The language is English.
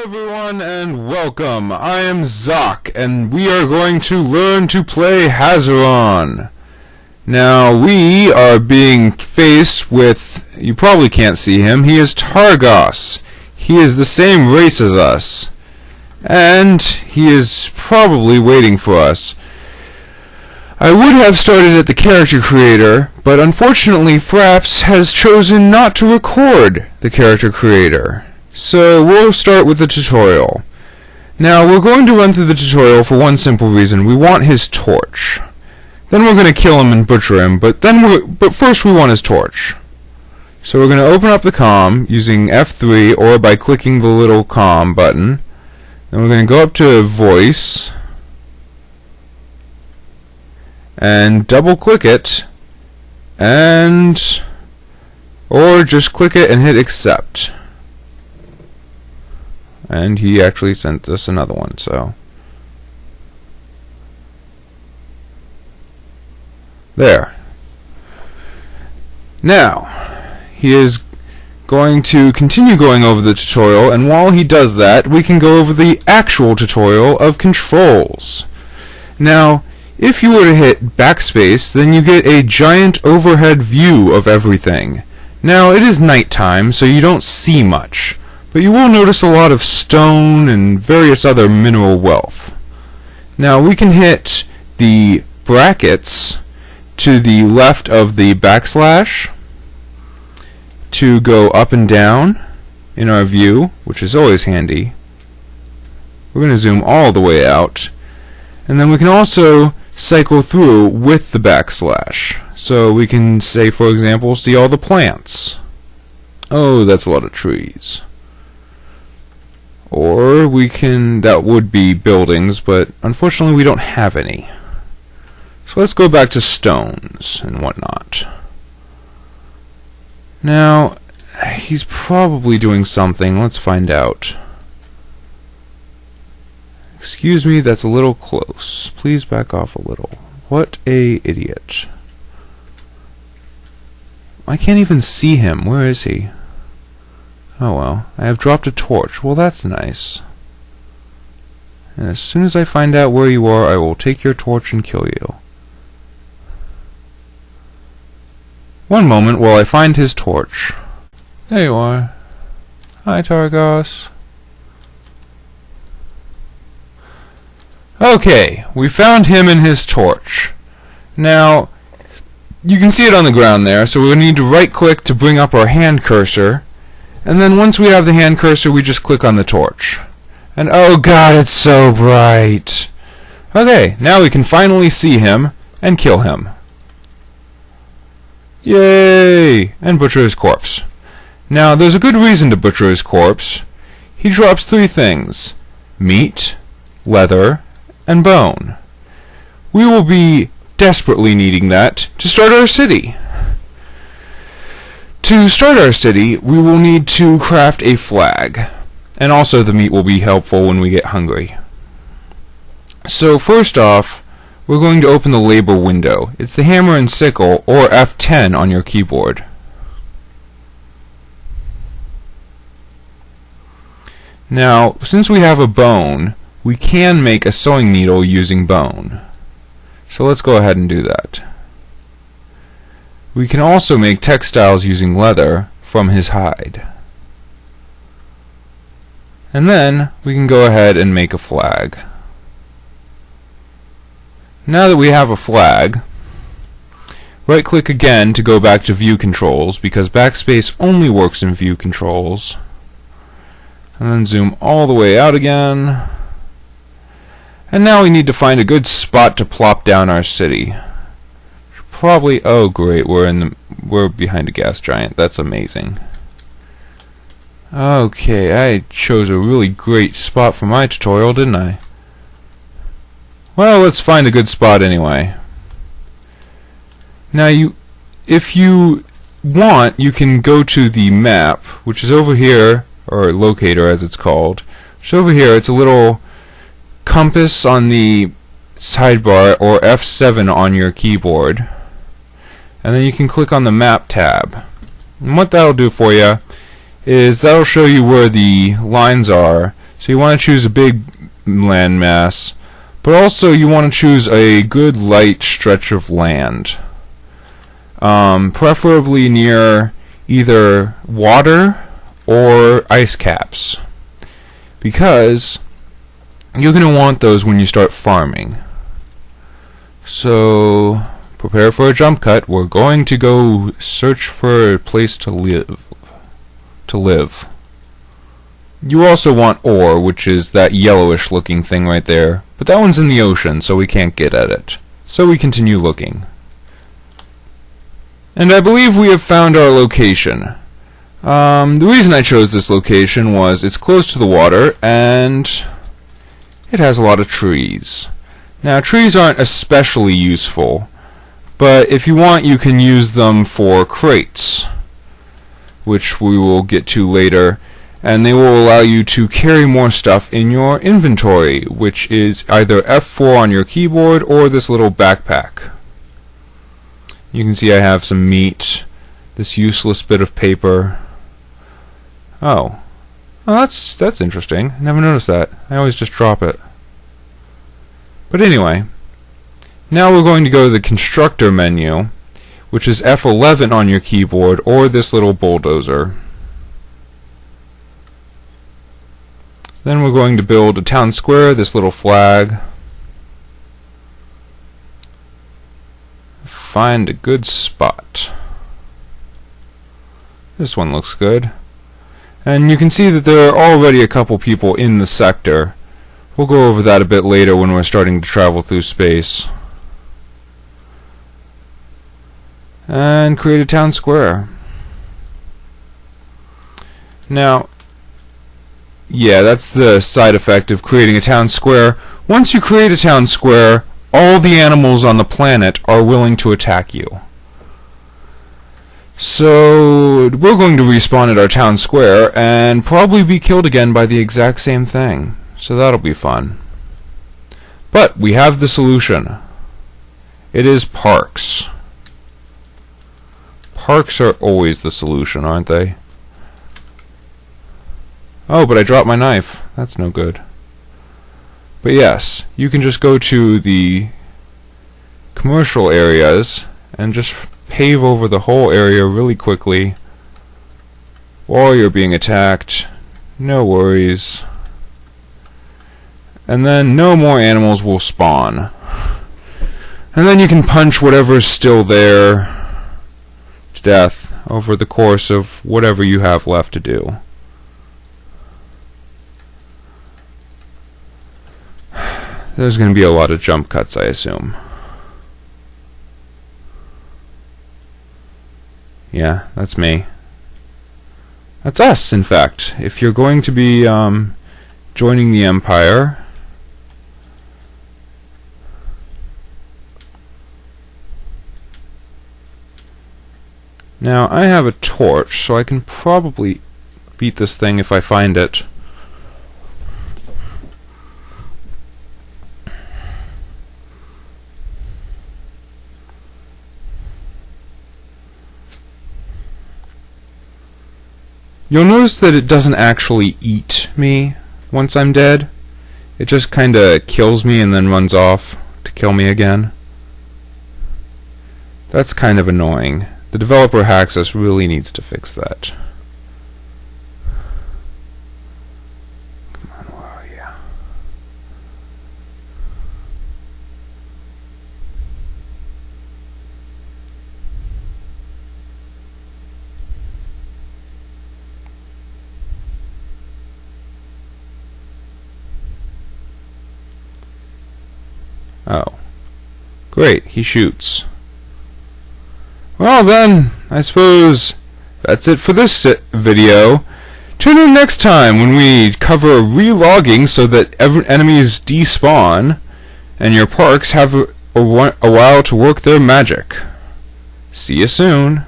everyone, and welcome. I am Zoc, and we are going to learn to play Hazeron. Now, we are being faced with... You probably can't see him. He is Targos. He is the same race as us. And he is probably waiting for us. I would have started at the character creator, but unfortunately Fraps has chosen not to record the character creator. So we'll start with the tutorial. Now we're going to run through the tutorial for one simple reason. We want his torch. Then we're going to kill him and butcher him, but first we want his torch. So we're going to open up the COM using F3 or by clicking the little COM button. Then we're going to go up to voice and double click it, or just click it and hit accept. And he actually sent us another one, so there. Now he is going to continue going over the tutorial, and while he does that, we can go over the actual tutorial of controls. Now, if you were to hit backspace, then you get a giant overhead view of everything. Now, it is nighttime, so you don't see much, but you will notice a lot of stone and various other mineral wealth. Now, we can hit the brackets to the left of the backslash to go up and down in our view, which is always handy. We're going to zoom all the way out, and then we can also cycle through with the backslash. So we can say, for example, see all the plants. Oh, that's a lot of trees. Or we can, that would be buildings, but unfortunately we don't have any. So let's go back to stones and whatnot. Now, he's probably doing something. Let's find out. Excuse me, that's a little close. Please back off a little. What a idiot. I can't even see him. Where is he? Oh well, I have dropped a torch. Well, that's nice. And as soon as I find out where you are, I will take your torch and kill you. One moment while I find his torch. There you are. Hi, Targos. Okay, we found him and his torch. Now, you can see it on the ground there, so we're going to need to right-click to bring up our hand cursor. And then once we have the hand cursor, we just click on the torch. And oh god, it's so bright! Okay, now we can finally see him and kill him. Yay! And butcher his corpse. Now, there's a good reason to butcher his corpse. He drops 3 things: meat, leather, and bone. We will be desperately needing that to start our city. To start our city, we will need to craft a flag, and also the meat will be helpful when we get hungry. So first off, we're going to open the labor window. It's the hammer and sickle, or F10 on your keyboard. Now, since we have a bone, we can make a sewing needle using bone. So let's go ahead and do that. We can also make textiles using leather from his hide. And then we can go ahead and make a flag. Now that we have a flag, right click again to go back to view controls, because backspace only works in view controls. And then zoom all the way out again. And now we need to find a good spot to plop down our city. Probably, oh great, we're behind a gas giant. That's amazing. Okay, I chose a really great spot for my tutorial, didn't I? Well, let's find a good spot anyway. Now, if you want, you can go to the map, which is over here, or locator as it's called. So over here, it's a little compass on the sidebar, or F7 on your keyboard. And then you can click on the map tab. And what that'll do for you is that'll show you where the lines are, So you want to choose a big landmass, but also you want to choose a good light stretch of land. Preferably near either water or ice caps, because you're going to want those when you start farming. So prepare for a jump cut. We're going to go search for a place to live. You also want ore, which is that yellowish looking thing right there, but that one's in the ocean, so we can't get at it. So we continue looking. And I believe we have found our location. The reason I chose this location was it's close to the water and it has a lot of trees. Now, trees aren't especially useful, but if you want, you can use them for crates, which we will get to later, and they will allow you to carry more stuff in your inventory, which is either F4 on your keyboard or this little backpack. You can see I have some meat, this useless bit of paper. Oh, that's interesting. I never noticed that. I always just drop it. But anyway, now we're going to go to the constructor menu, which is F11 on your keyboard, or this little bulldozer. Then we're going to build a town square, this little flag. Find a good spot. This one looks good. And you can see that there are already a couple people in the sector. We'll go over that a bit later when we're starting to travel through space. And create a town square. Now, yeah, that's the side effect of creating a town square. Once you create a town square, all the animals on the planet are willing to attack you. So we're going to respawn at our town square and probably be killed again by the exact same thing. So that'll be fun. But we have the solution. It is parks. Parks are always the solution, aren't they? Oh, but I dropped my knife. That's no good. But yes, you can just go to the commercial areas and just pave over the whole area really quickly while you're being attacked. No worries. And then no more animals will spawn. And then you can punch whatever's still there to death over the course of whatever you have left to do. There's going to be a lot of jump cuts, I assume. Yeah, that's me. That's us, in fact. If you're going to be joining the Empire, now I have a torch, so I can probably beat this thing if I find it. You'll notice that it doesn't actually eat me once I'm dead. It just kinda kills me and then runs off to kill me again. That's kind of annoying. The developer Haxus really needs to fix that. Come on, where are you? Oh. Great, he shoots. Well then, I suppose that's it for this video. Tune in next time when we cover relogging so that enemies despawn and your parks have a while to work their magic. See you soon.